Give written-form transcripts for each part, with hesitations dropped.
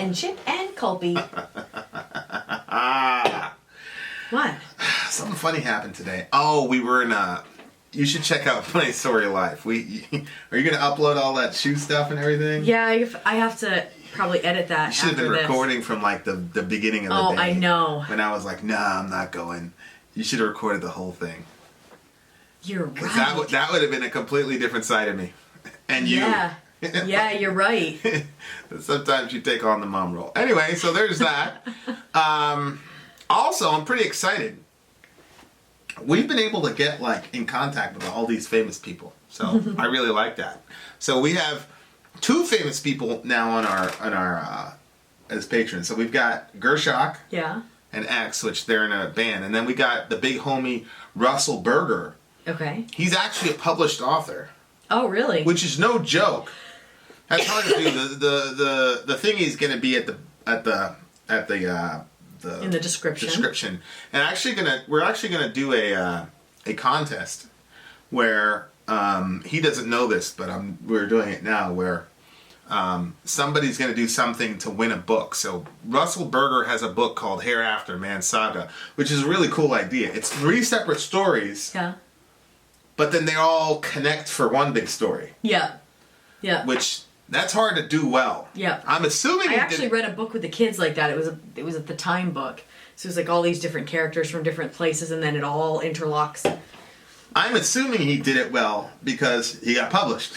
and Chip and Culpy. What? Something funny happened today. Oh, we were in you should check out Vin and Sori Live. Are you going to upload all that shoe stuff and everything? Yeah, I have to probably edit that. You should have been recording from like the beginning of the day. Oh, I know. When I was like, nah, I'm not going. You should have recorded the whole thing. You're right. That would have been a completely different side of me. And you. Yeah. Yeah, you're right. Sometimes you take on the mom role. Anyway, so there's that. Also, I'm pretty excited. We've been able to get like in contact with all these famous people. So I really like that. So we have 2 famous people now on our as patrons. So we've got Gershok. Yeah. And X, which they're in a band. And then we got the big homie Russell Berger. Okay. He's actually a published author. Oh, really? Which is no joke. That's hard to do. The thing is going to be at the in the description. And we're actually gonna do a contest where he doesn't know this, but we're doing it now. Where somebody's gonna do something to win a book. So Russell Berger has a book called Hereafter Man Saga, which is a really cool idea. It's 3 separate stories. Yeah. But then they all connect for one big story. Yeah. Yeah. Which that's hard to do well. Yeah. I'm assuming I actually read a book with the kids like that. It was at the Time book. So it was like all these different characters from different places, and then it all interlocks. I'm assuming he did it well because he got published.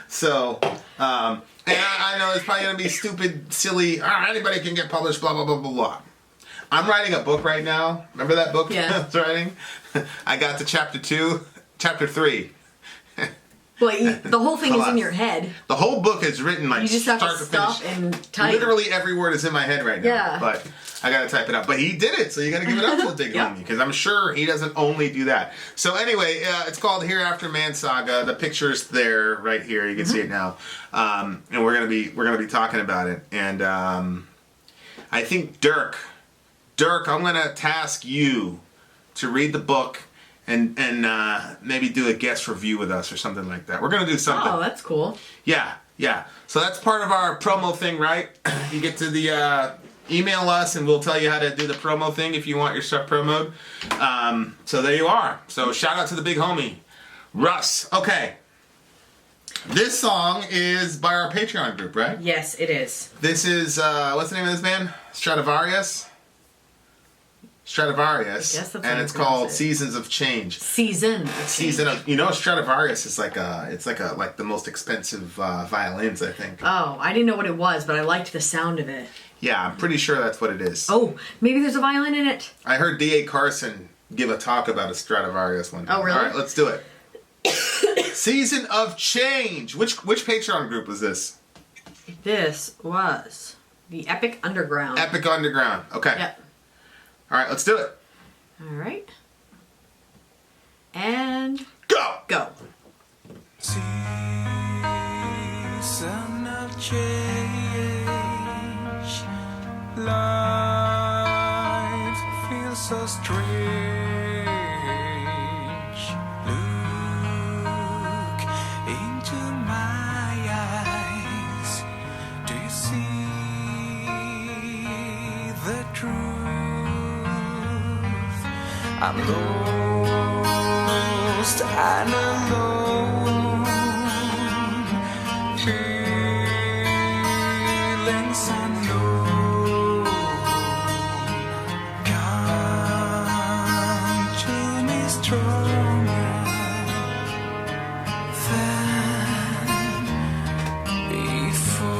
So, and I know it's probably going to be stupid, silly, anybody can get published, blah, blah, blah, blah, blah. I'm writing a book right now. Remember that book I was writing? I got to chapter 3. Well, the whole thing is in your head. The whole book is written like you just have start to to finish. Stop and type. Literally every word is in my head right now. Yeah. But I got to type it up. But he did it, so you got to give it up to the big homie, because I'm sure he doesn't only do that. So anyway, it's called Hereafter Man Saga. The picture's there right here. You can see it now, and we're gonna be talking about it. And I think Dirk, I'm gonna task you to read the book. And maybe do a guest review with us or something like that. We're going to do something. Oh, that's cool. Yeah. So that's part of our promo thing, right? You get to the email us and we'll tell you how to do the promo thing if you want your stuff promoted. So there you are. So shout out to the big homie, Russ. Okay. This song is by our Patreon group, right? Yes, it is. This is, what's the name of this band? Stratovarius, and it's called Seasons of Change. Season of, Stratovarius is like the most expensive violins, I think. Oh, I didn't know what it was, but I liked the sound of it. Yeah, I'm pretty sure that's what it is. Oh, maybe there's a violin in it. I heard D.A. Carson give a talk about a Stradivarius one time. Oh, really? All right, let's do it. Season of Change. Which Patreon group was this? This was the Epic Underground. Epic Underground. Okay. Yep. All right, let's do it. All right. And... Go! Season of change. Life feels so strange. Look into my eyes. Do you see the truth? I'm lost and alone, feelings unknown come to me stronger than before.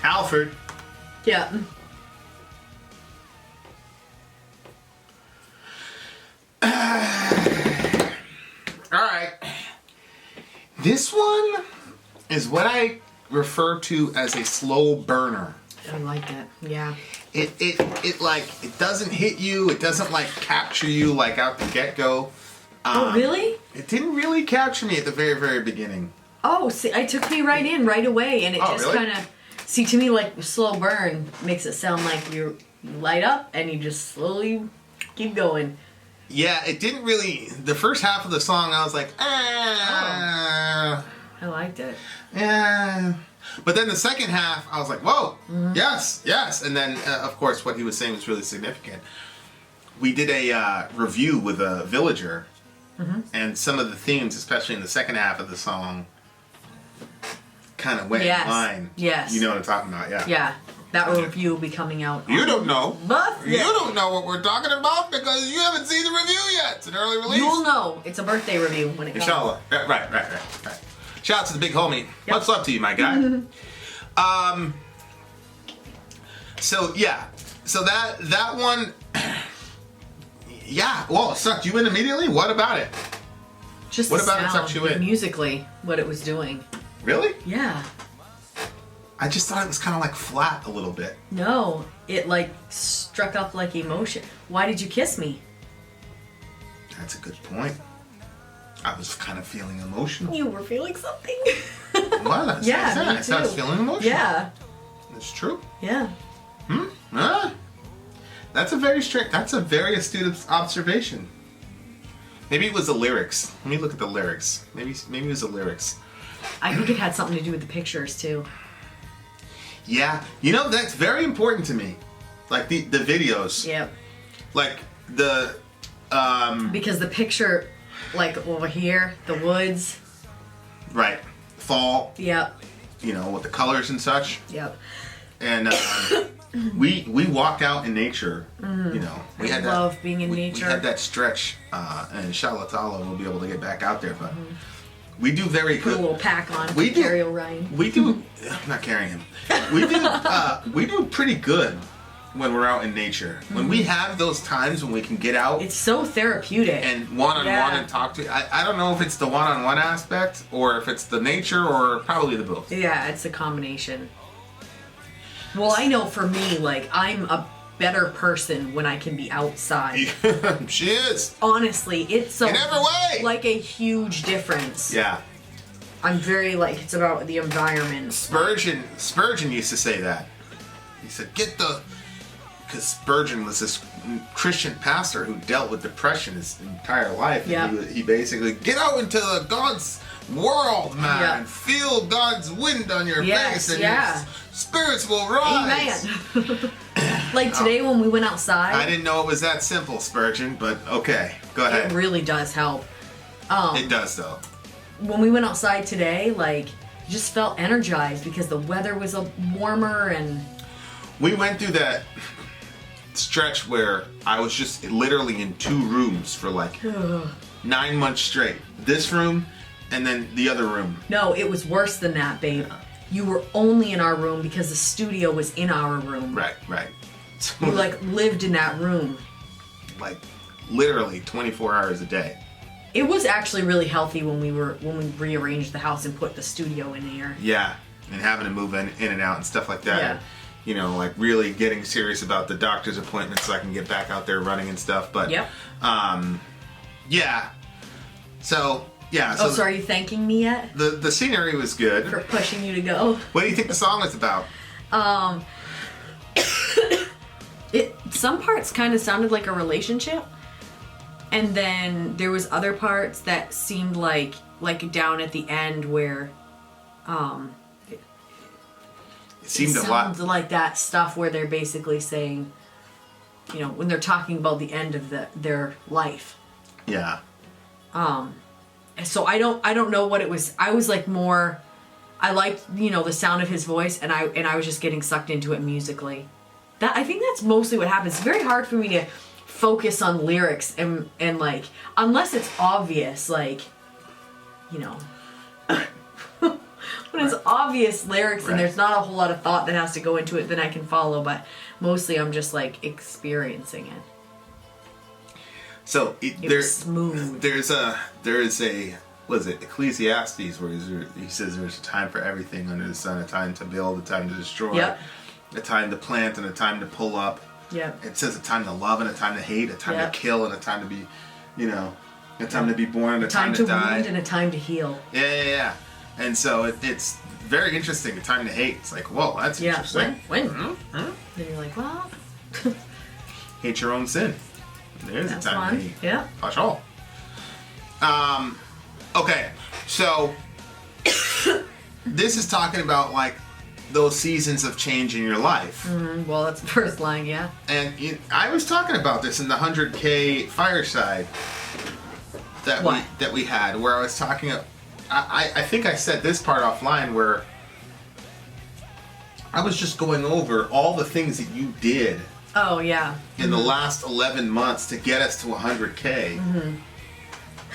Halford. Yeah. Alright. This one is what I refer to as a slow burner. I like that. Yeah. It like, it doesn't hit you, it doesn't like capture you like out the get-go. Oh, really? It didn't really capture me at the very, very beginning. Oh, see, it took me right in right away, and it just really? kind of... See, to me, like, slow burn makes it sound like you light up, and you just slowly keep going. Yeah, it didn't really... The first half of the song, I was like, I liked it. yeah. But then the second half, I was like, whoa, yes, yes. And then, of course, what he was saying was really significant. We did a review with a villager, and some of the themes, especially in the second half of the song, kind of went in line. Yes. You know what I'm talking about, yeah. Yeah. That review will be coming out. You don't know. But You don't know what we're talking about because you haven't seen the review yet. It's an early release. You'll know. It's a birthday review when it comes. Inshallah. Right. Shout out to the big homie. Yep. Much love to you, my guy. So yeah. So that one yeah. Well, it sucked you in immediately? What about it? Just What the about it sound, sucked you in? musically, what it was doing. Really? Yeah. I just thought it was kind of like flat a little bit. No, it like struck up like emotion. Why did you kiss me? That's a good point. I was kind of feeling emotional. You were feeling something. What? Yeah, me I was too. feeling emotional. Yeah. It's true. Yeah. That's a very astute observation. Maybe it was the lyrics. Let me look at the lyrics. Maybe it was the lyrics. I think it had something to do with the pictures too. Yeah, that's very important to me. Like the videos. Yep. Like the Because the picture, like over here, the woods. right, fall. Yep. With the colors and such. Yep. And we walk out in nature. We had love being in we nature. had that stretch, and inshallah ta'ala we'll be able to get back out there. But we do very Put a good. little pack on. We do. Carry Orion. We do. I'm not carrying him. We do pretty good when we're out in nature. When we have those times when we can get out It's so therapeutic. and one-on-one Yeah. and talk to. I don't know if it's the one-on-one aspect or if it's the nature or probably the both. Yeah, it's a combination. Well, I know for me, like, I'm a better person when I can be outside. She is. Honestly, it's In every way. like a huge difference. Yeah. I'm very, like, it's about the environment. Spurgeon used to say that. He said, because Spurgeon was this Christian pastor who dealt with depression his entire life. Yeah. And he basically, get out into God's world, man, Yeah. and feel God's wind on your Yes, face, and yeah. your spirits will rise. Amen. Like today when we went outside, I didn't know it was that simple, Spurgeon, but okay, go it ahead. really does help. It does, though. When we went outside today, like, you just felt energized because the weather was warmer and... We went through that stretch where I was just literally in 2 rooms for like 9 months straight. This room and then the other room. No, it was worse than that, babe. You were only in our room because the studio was in our room. Right. So, You, like, lived in that room. like literally 24 hours a day. It was actually really healthy when we rearranged the house and put the studio in here. Yeah, and having to move in and out and stuff like that. Yeah. Like really getting serious about the doctor's appointments so I can get back out there running and stuff. But Yep. yeah. So yeah. So So are you thanking me yet the scenery was good. for pushing you to go? What do you think the song was about? Some parts kind of sounded like a relationship, and then there was other parts that seemed like down at the end where It seemed a lot. sounds like that stuff where they're basically saying, when they're talking about the end of their life. Yeah. So I don't know what it was. I was like more, I liked the sound of his voice, and I was just getting sucked into it musically. I think that's mostly what happens. It's very hard for me to focus on lyrics and like, unless it's obvious, like when it's obvious lyrics and there's not a whole lot of thought that has to go into it, then I can follow. But mostly, I'm just like experiencing it. So was smooth. There is a what is it, Ecclesiastes, where he says there's a time for everything under the sun, a time to build, a time to destroy, Yep. a time to plant and a time to pull up. Yep. It says a time to love and a time to hate, a time Yep. to kill and a time to be, a time to be born and a time to die. wound and a time to heal. Yeah. And so it's very interesting, a time to hate. It's like, whoa, that's interesting. When? Then you're like, well... Hate your own sin. There's That's a time fun. to hate. Yeah. Watch all. Okay, so this is talking about like those seasons of change in your life. Well, that's the first line, yeah. And I was talking about this in the 100K fireside that we had, where I was talking. I think I said this part offline, where I was just going over all the things that you did. Oh, yeah. In the last 11 months to get us to 100K.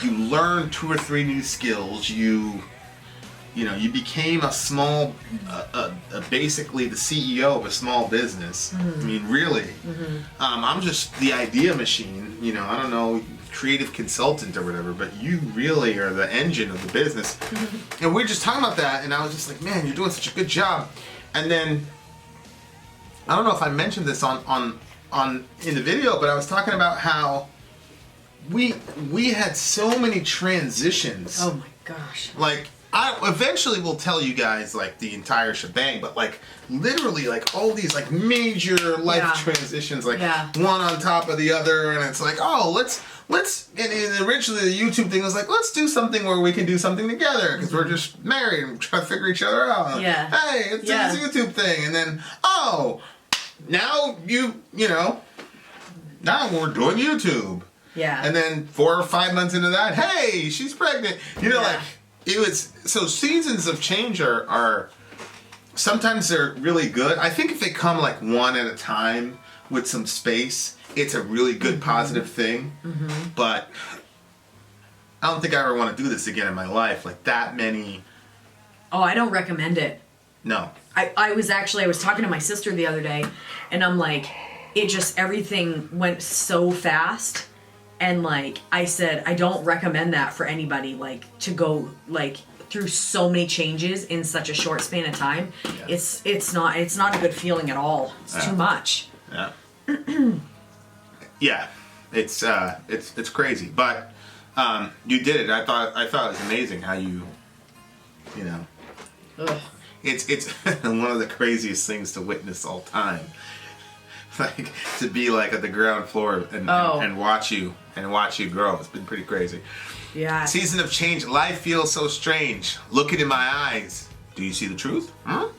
You learned 2 or 3 new skills. You became a small, basically the CEO of a small business. I mean, really. I'm just the idea machine. I don't know, creative consultant or whatever, but you really are the engine of the business. And we were just talking about that, and I was just like, man, you're doing such a good job. And then, I don't know if I mentioned this on in the video, but I was talking about how we had so many transitions. Oh my gosh. Like, I eventually will tell you guys like the entire shebang, but like literally like all these like major life transitions, like one on top of the other, and it's like, oh, let's and originally the YouTube thing was like, let's do something where we can do something together because we're just married and trying to figure each other out. Yeah. Hey, let's do this YouTube thing, and then now now we're doing YouTube. Yeah. And then 4 or 5 months into that, hey, she's pregnant. Like it was. So seasons of change are sometimes they're really good. I think if they come like one at a time with some space, it's a really good positive thing. But I don't think I ever want to do this again in my life. Like that many. Oh, I don't recommend it. No. I was talking to my sister the other day, and I'm like, everything went so fast. And like I said, I don't recommend that for anybody, like to go like through so many changes in such a short span of time. Yeah. It's not a good feeling at all. It's too much. Yeah. Yeah. It's crazy. But you did it. I thought it was amazing how Ugh. It's one of the craziest things to witness all time. Like to be like at the ground floor and watch you grow. It's been pretty crazy. Yeah. Season of change. Life feels so strange. Look it in my eyes. Do you see the truth? I'm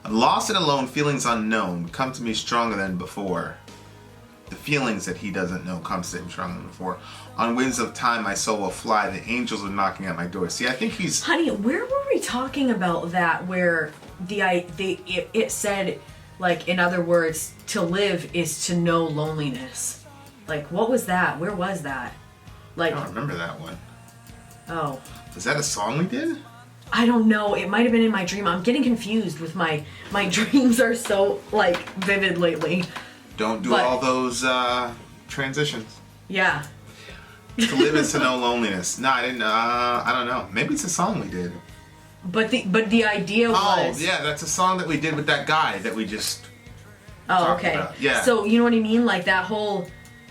lost and alone. Feelings unknown come to me stronger than before. The feelings that he doesn't know comes to him stronger than before. On winds of time, my soul will fly. The angels are knocking at my door. See, I think he's. Honey, where were we talking about that? Where it said. Like, in other words, to live is to know loneliness. Like, what was that? Where was that? Like, I don't remember that one. Oh. Was that a song we did? I don't know. It might have been in my dream. I'm getting confused with my dreams are so, like, vivid lately. Don't do all those transitions. Yeah. To live is to know loneliness. No, I didn't. I don't know. Maybe it's a song we did. But the idea was. Oh yeah, that's a song that we did with that guy that we just. Oh okay. About. Yeah. So you know what I mean, like that whole,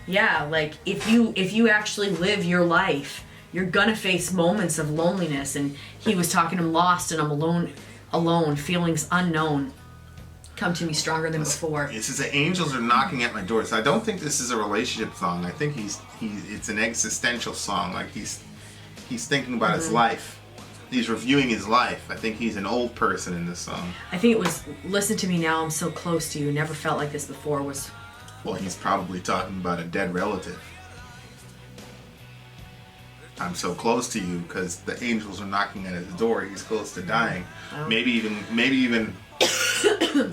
like if you actually live your life, you're gonna face moments of loneliness. And he was talking, I'm lost and I'm alone, feelings unknown, come to me stronger than before. It says the angels are knocking at my door. So I don't think this is a relationship song. I think it's an existential song. Like he's thinking about his life. He's reviewing his life. I think he's an old person in this song. I think it was, listen to me now, I'm so close to you, never felt like this before was... Well, he's probably talking about a dead relative. I'm so close to you because the angels are knocking at his door. He's close to dying. Oh. Maybe even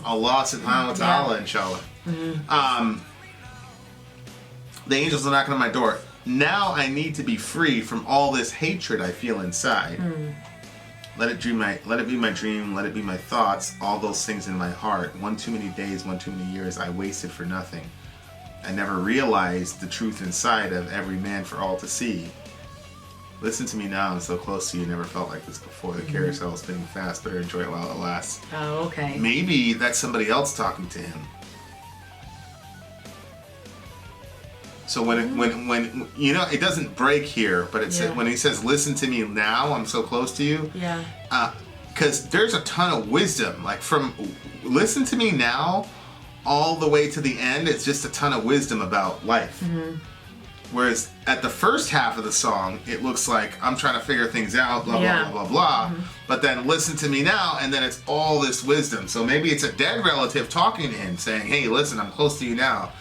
Allah subhanahu wa ta'ala, inshallah. The angels are knocking on my door. Now I need to be free from all this hatred I feel inside. Let it be my dream, let it be my thoughts, all those things in my heart. One too many days, one too many years I wasted for nothing. I never realized the truth inside of every man for all to see. Listen to me now, I'm so close to you, never felt like this before. The carousel is spinning fast, better enjoy it while it lasts. Oh, okay. Maybe that's somebody else talking to him. So when you know, it doesn't break here, but it's when he says, "Listen to me now, I'm so close to you." Yeah. Because there's a ton of wisdom, like from "Listen to me now" all the way to the end. It's just a ton of wisdom about life. Whereas at the first half of the song, it looks like I'm trying to figure things out, blah blah blah blah blah. But then "Listen to me now," and then it's all this wisdom. So maybe it's a dead relative talking to him, saying, "Hey, listen, I'm close to you now.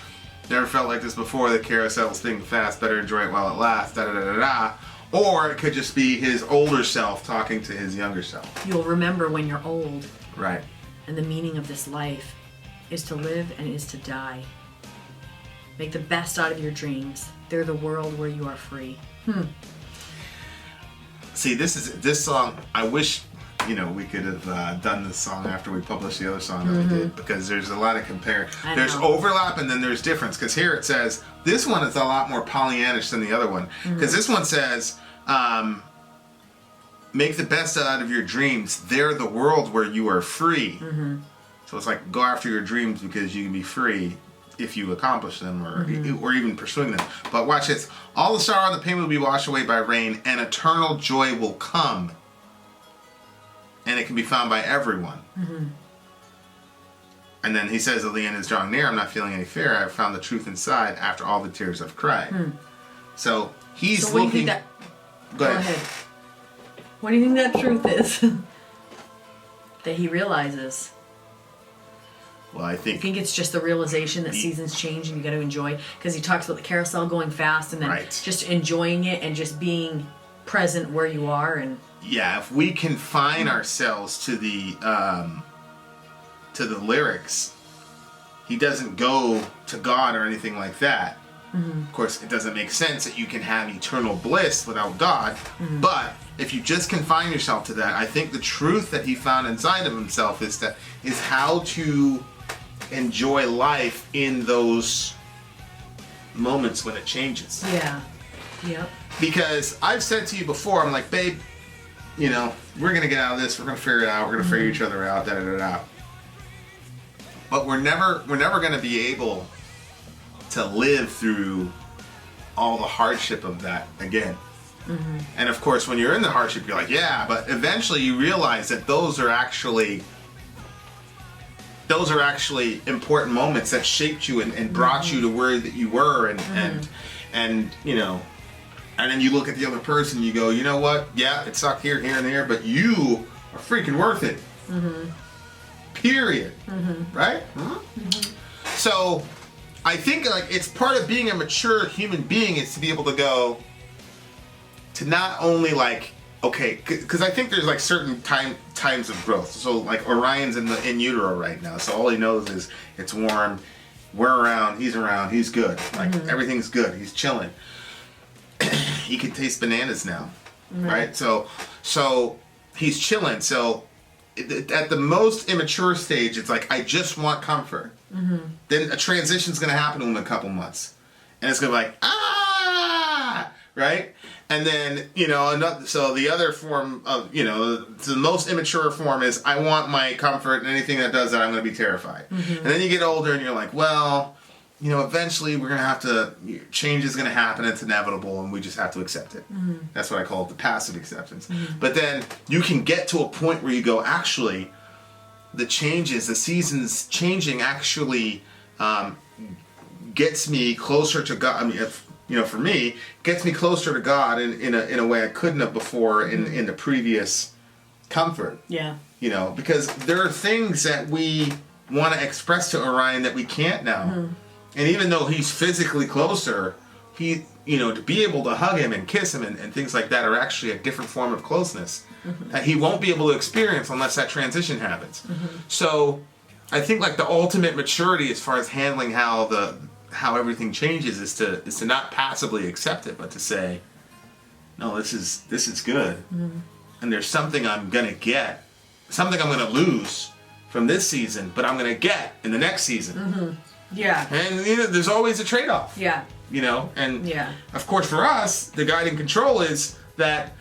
Never felt like this before. The carousel is spinning fast. Better enjoy it while it lasts." Da da da da da. Or it could just be his older self talking to his younger self. You'll remember when you're old. Right. And the meaning of this life is to live and is to die. Make the best out of your dreams. They're the world where you are free. See, this song. I wish, we could have done this song after we published the other song that we did, because there's a lot of There's overlap and then there's difference. Because here it says this one is a lot more Pollyannish than the other one. Because this one says, "Make the best out of your dreams. They're the world where you are free." So it's like, go after your dreams because you can be free if you accomplish them, or even pursuing them. But watch this. "All the sorrow and the pain will be washed away by rain, and eternal joy will come. And it can be found by everyone." And then he says, "At the end is drawing near. I'm not feeling any fear. I've found the truth inside after all the tears I've cried." So he's what looking. Do you think Go ahead. What do you think that truth is that he realizes? Well, I I think it's just the realization that seasons change and you got to enjoy. Because he talks about the carousel going fast and then just enjoying it and just being present where you are. And yeah, if we confine ourselves to the lyrics, he doesn't go to God or anything like that. Of course, it doesn't make sense that you can have eternal bliss without God. But if you just confine yourself to that, I think the truth that he found inside of himself is how to enjoy life in those moments when it changes. yeah. Yep. Because I've said to you before, I'm like, babe, we're gonna get out of this. We're gonna figure it out. We're gonna figure each other out. Da da da da. But we're never gonna be able to live through all the hardship of that again. And of course, when you're in the hardship, you're like, yeah. But eventually, you realize that those are actually important moments that shaped you and brought you to where that you were, and and then you look at the other person and you go, you know what? Yeah, it sucked here, and there, but you are freaking worth it. Period. Right? So, I think it's part of being a mature human being is to be able to go, to not only okay, because I think there's certain times of growth. So Orion's in utero right now, so all he knows is it's warm, we're around, he's good. Everything's good, he's chilling. He can taste bananas now, right? So he's chilling. So at the most immature stage, it's I just want comfort. Then a transition's going to happen in a couple months, and it's going to be right? And then so the other form of the most immature form is I want my comfort, and anything that does that, I'm going to be terrified. And then you get older, and you're like, well, eventually we're going to have to, change is going to happen, it's inevitable, and we just have to accept it. That's what I call the passive acceptance. But then you can get to a point where you go, actually, the seasons changing actually gets me closer to God. I mean, for me, gets me closer to God in a way I couldn't have before in the previous comfort. Yeah. Because there are things that we want to express to Orion that we can't now. And even though he's physically closer, to be able to hug him and kiss him and things like that are actually a different form of closeness that he won't be able to experience unless that transition happens. So I think the ultimate maturity as far as handling how everything changes is to not passively accept it, but to say, no, this is good. and there's something I'm gonna get, something I'm gonna lose from this season, but I'm gonna get in the next season. Yeah. And there's always a trade-off. Yeah. And Yeah. of course for us, the guiding control is that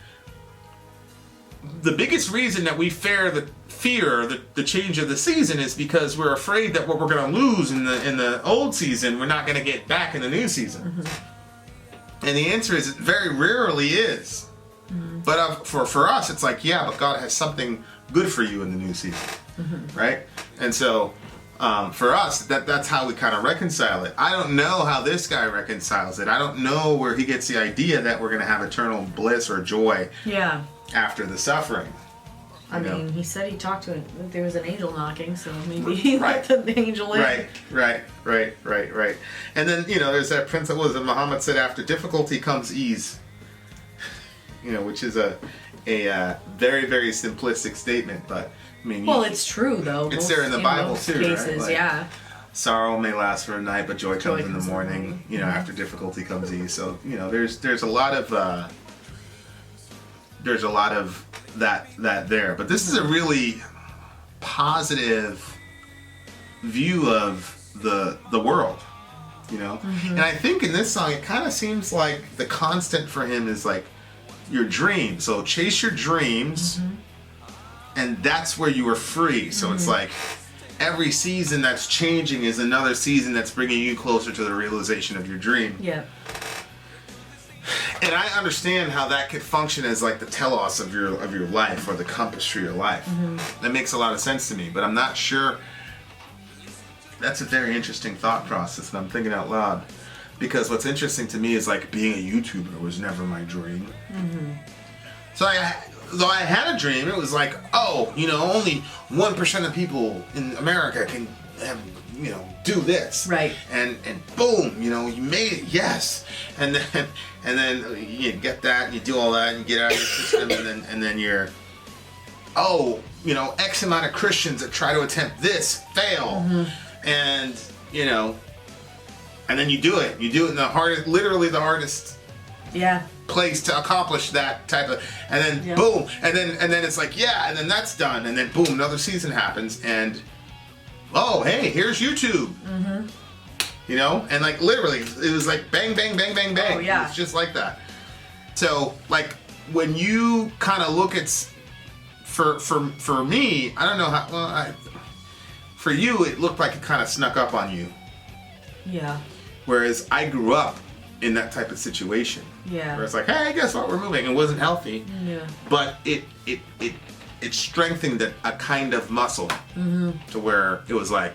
the biggest reason that we fear the change of the season is because we're afraid that what we're going to lose in the old season, we're not going to get back in the new season. And the answer is it very rarely is. But for us, it's like, yeah, but God has something good for you in the new season, right? And so for us, that's how we kind of reconcile it. I don't know how this guy reconciles it. I don't know where he gets the idea that we're going to have eternal bliss or joy after the suffering. I mean, he said he talked to it. There was an angel knocking, so maybe he let the angel in. Right. And then, there's that principle that Muhammad said, after difficulty comes ease. Which is a very, very simplistic statement, but I mean... Well, it's true, though. It's there in the Bible, too, cases, right? yeah. Sorrow may last for a night, but joy comes in the morning. After difficulty comes ease. So, there's a lot of... there's a lot of that there. But this is a really positive view of the world, And I think in this song, it kind of seems like the constant for him is like your dream. So chase your dreams, and that's where you are free. So it's like every season that's changing is another season that's bringing you closer to the realization of your dream. Yeah. And I understand how that could function as like the telos of your life, or the compass for your life. That makes a lot of sense to me, but I'm not sure. That's a very interesting thought process, and I'm thinking out loud. Because what's interesting to me is like being a YouTuber was never my dream. So though I had a dream, it was like, only 1% of people in America can have, do this. Right. And boom, you made it, yes. And then you get that, and you do all that, and you get out of your system, and then you're, X amount of Christians that try to attempt this fail. And, and then you do it. You do it in the hardest, literally the hardest place to accomplish that type of, and then boom, and then it's like, and then that's done, and then boom, another season happens, and hey, here's YouTube. And like literally, it was like bang, bang, bang, bang, bang. Oh, yeah. It's just like that. So like when you kind of look at, for me, I don't know how. For you, it looked like it kind of snuck up on you. Yeah. Whereas I grew up in that type of situation. Yeah. Where it's like, hey, guess what? We're moving. It wasn't healthy. Yeah. But it strengthened a kind of muscle to where it was like,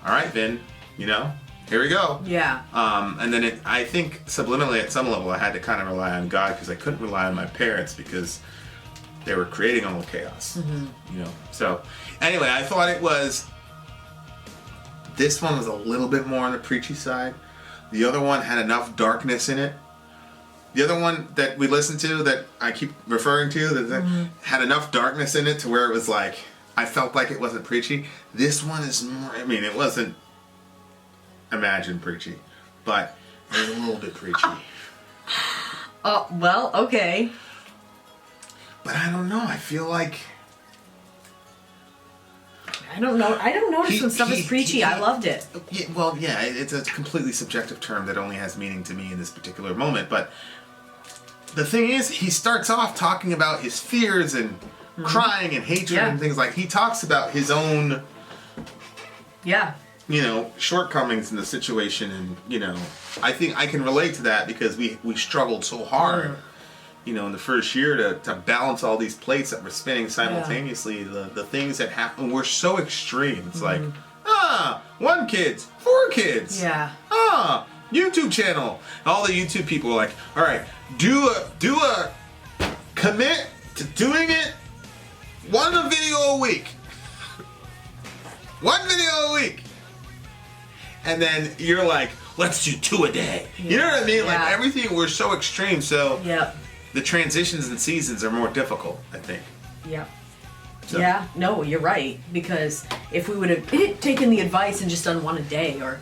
all right, Vin, here we go. Yeah. And then I think subliminally at some level I had to kind of rely on God, because I couldn't rely on my parents because they were creating all the chaos. So anyway, I thought this one was a little bit more on the preachy side. The other one had enough darkness in it. The other one that we listened to, that I keep referring to, that had enough darkness in it to where it was like, I felt like it wasn't preachy. This one is more, it wasn't Imagine preachy, but it was a little bit preachy. Oh, well, okay. But I don't know, I feel like... I don't know. I don't notice when stuff is preachy. I loved it. Yeah, it's a completely subjective term that only has meaning to me in this particular moment. But the thing is, he starts off talking about his fears and crying and hatred and things like. He talks about his own, shortcomings in the situation, and I think I can relate to that because we struggled so hard. In the first year to balance all these plates that were spinning simultaneously, the things that happen were so extreme. It's like, 1 kid, 4 kids. Yeah. YouTube channel. All the YouTube people were like, all right, do a commit to doing it 1 video a week. 1 video a week. And then you're like, let's do 2 a day. You know what I mean? Like everything was so extreme. So the transitions and seasons are more difficult, I think. Yeah. So. Yeah, no, you're right. Because if we would have taken the advice and just done 1 a day, or,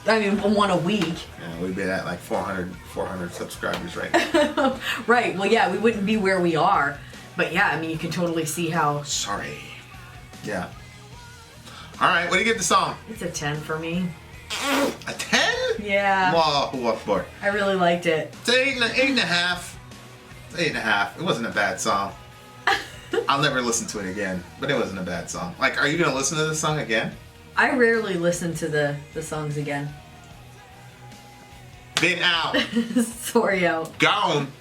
1 a week. Yeah, we'd be at like 400 subscribers right now. Right, well, yeah, we wouldn't be where we are. But yeah, I mean, you can totally see how Sorry. Yeah. All right, what do you give the song? it's a 10 for me. A 10? Yeah. Allahu Akbar. I really liked it. It's an 8.5. It's 8.5. It wasn't a bad song. I'll never listen to it again, but it wasn't a bad song. Like, are you gonna listen to this song again? I rarely listen to the songs again. Been out. Sorry out. Gone.